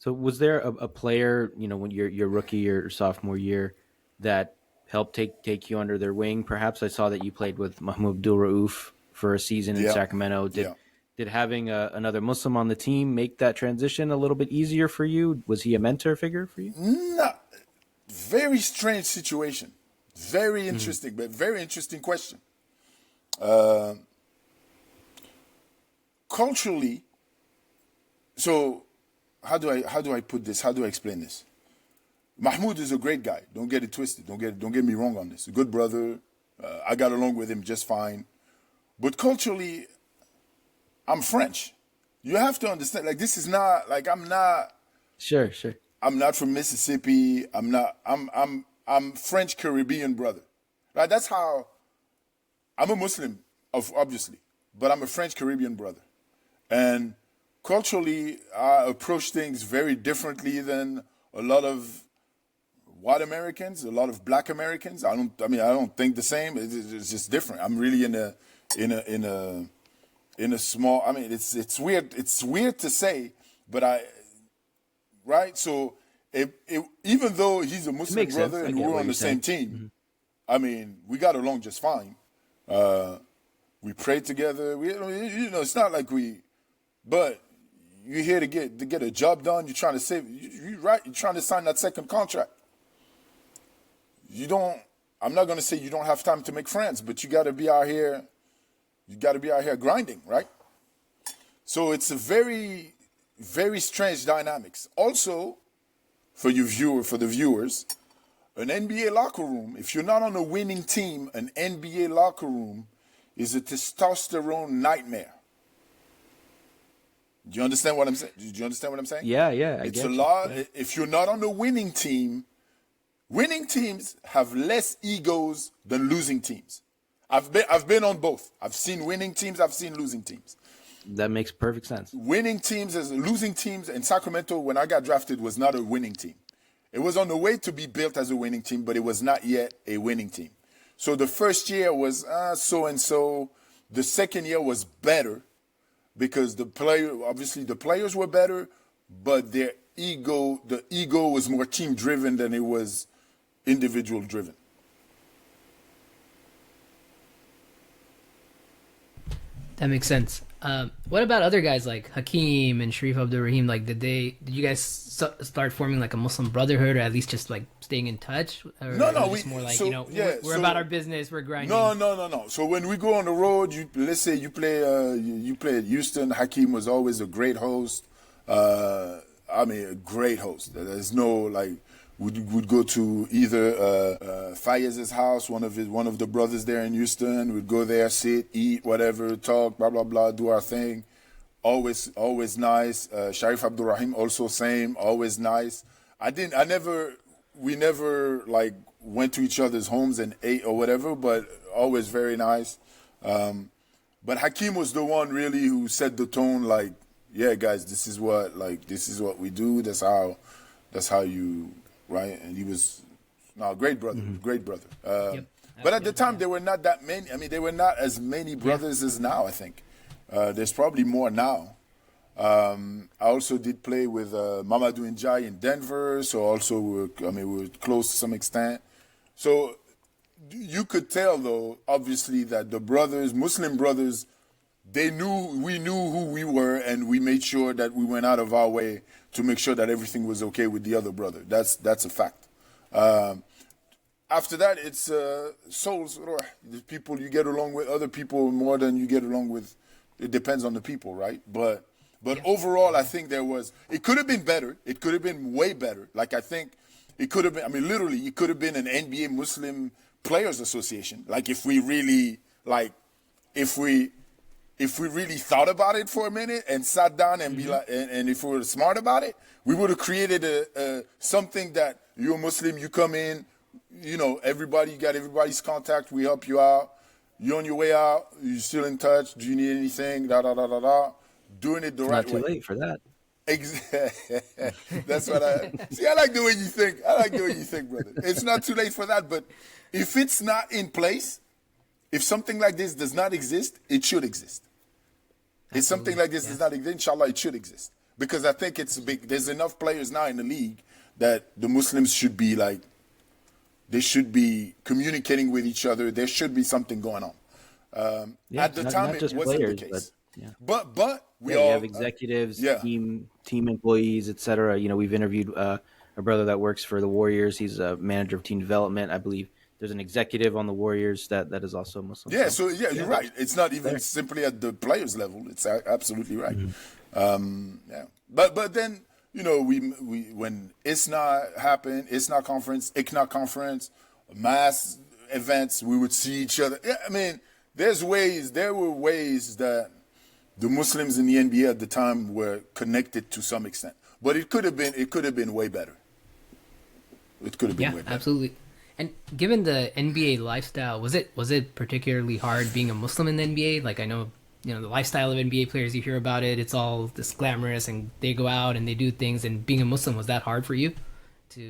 So was there a player, when your rookie or sophomore year that helped take you under their wing? Perhaps I saw that you played with Mahmoud Abdul Rauf for a season in Yeah, Sacramento. Did yeah. did having another Muslim on the team make that transition a little bit easier for you? Was he a mentor figure for you? Not very strange situation. Very Mm-hmm. interesting, but very interesting question. Culturally, so how do I put this? How do I explain this? Mahmoud is a great guy. Don't get it twisted. Don't get me wrong on this. A good brother. I got along with him just fine. But culturally, I'm French. You have to understand. Like this is not like I'm not. Sure, sure. I'm not from Mississippi. I'm not. I'm French Caribbean brother. Right. That's how. I'm a Muslim, obviously, but I'm a French Caribbean brother, and culturally, I approach things very differently than a lot of white Americans, a lot of Black Americans. I don't think the same. It's just different. I'm really in a small. I mean, it's weird. It's weird to say, but right. So even though he's a Muslim Makes sense. brother I and get we're what on you're the same saying. team, I mean, we got along just fine. We prayed together. It's not like but you're here to get a job done. You're trying to save. Right. You're trying to sign that second contract. You don't. I'm not going to say you don't have time to make friends, but you got to be out here. You got to be out here grinding, right? So it's a very, very strange dynamics. Also, for the viewers, an NBA locker room. If you're not on a winning team, an NBA locker room is a testosterone nightmare. Do you understand what I'm saying? Do you understand what I'm saying? Yeah, yeah, I It's a get you. lot. Yeah. If you're not on a winning team, winning teams have less egos than losing teams. I've been on both. I've seen winning teams. I've seen losing teams. That makes perfect sense. Winning teams as losing teams. In Sacramento, when I got drafted, was not a winning team. It was on the way to be built as a winning team, but it was not yet a winning team. So the first year was so and so. The second year was better because the players were better, but the ego was more team driven than it was individual driven. That makes sense. What about other guys like Hakeem and Sharif Abdul-Rahim? Like, did you guys start forming like a Muslim brotherhood, or at least just like staying in touch? Or No, was it we just more like we're so, about our business, we're grinding. No. So when we go on the road, let's say you play at Houston. Hakeem was always a great host. A great host. There's no like. Would go to either Fayez's house, one of the brothers there in Houston. We'd go there, sit, eat, whatever, talk, blah blah blah, do our thing. Always nice. Sharif Abdul-Rahim also same, always nice. We never like went to each other's homes and ate or whatever, but always very nice. But Hakeem was the one really who set the tone. Like, yeah, guys, this is what we do. That's how you. Right, and he was a great brother, great brother. Yep. But at the time, there were not that many. I mean, there were not as many brothers as now, I think. There's probably more now. I also did play with Mamadou Ndiaye in Denver, so also we were close to some extent. So you could tell, though, obviously, that the brothers, Muslim brothers, we knew who we were, and we made sure that we went out of our way to make sure that everything was okay with the other brother. That's a fact. After that, it's souls. The people you get along with, other people more than you get along with. It depends on the people, right? But overall, I think it could have been better. It could have been way better. Like, I think it could have been, literally, it could have been an NBA Muslim Players Association. Like, if we really thought about it for a minute and sat down and be like, and if we were smart about it, we would have created something that you're Muslim, you come in, you got everybody's contact, we help you out. You're on your way out, you're still in touch, do you need anything, doing it the right way. Not too late for that. Exactly. That's what I like the way you think. I like the way you think, brother. It's not too late for that, but if it's not in place, if something like this does not exist, it should exist. If something like this does not exist, inshallah, it should exist. because I think it's a big. There's enough players now in the league that the Muslims should be like, they should be communicating with each other. There should be something going on. Yeah, At the time, it wasn't players, the case. yeah. But we Yeah, all you have executives, yeah. team employees, etc. You know, we've interviewed a brother that works for the Warriors. He's a manager of team development, I believe. There's an executive on the Warriors that is also Muslim. Yeah, so you're right. It's not even simply at the players level. It's absolutely right. Yeah, but then we when ISNA happened, ISNA conference, ICNA conference, mass events, we would see each other. Yeah, I mean, there were ways that the Muslims in the NBA at the time were connected to some extent, but it could have been way better. It could have been way better. Absolutely. And given the NBA lifestyle, was it particularly hard being a Muslim in the NBA? Like, I know, the lifestyle of NBA players, you hear about it, it's all this glamorous and they go out and they do things, and being a Muslim, was that hard for you?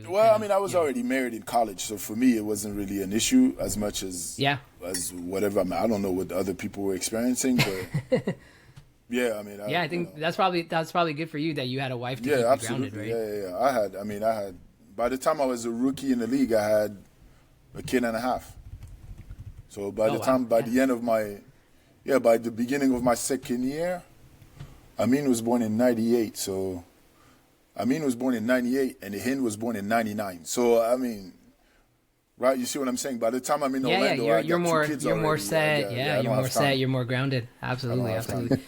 Well, I mean, I was already married in college, so for me, it wasn't really an issue as much as as whatever. I mean, I don't know what other people were experiencing, but yeah, I mean, I think that's probably good for you that you had a wife to keep you grounded, right? Yeah. I had. By the time I was a rookie in the league, I had a kid and a half. So by the beginning of my second year, Amin was born in 98. So Amin was born in 98 and Hind was born in 99. So, I mean, right, you see what I'm saying? By the time I'm in Orlando, you're more set. You're more set. You're more grounded. Absolutely.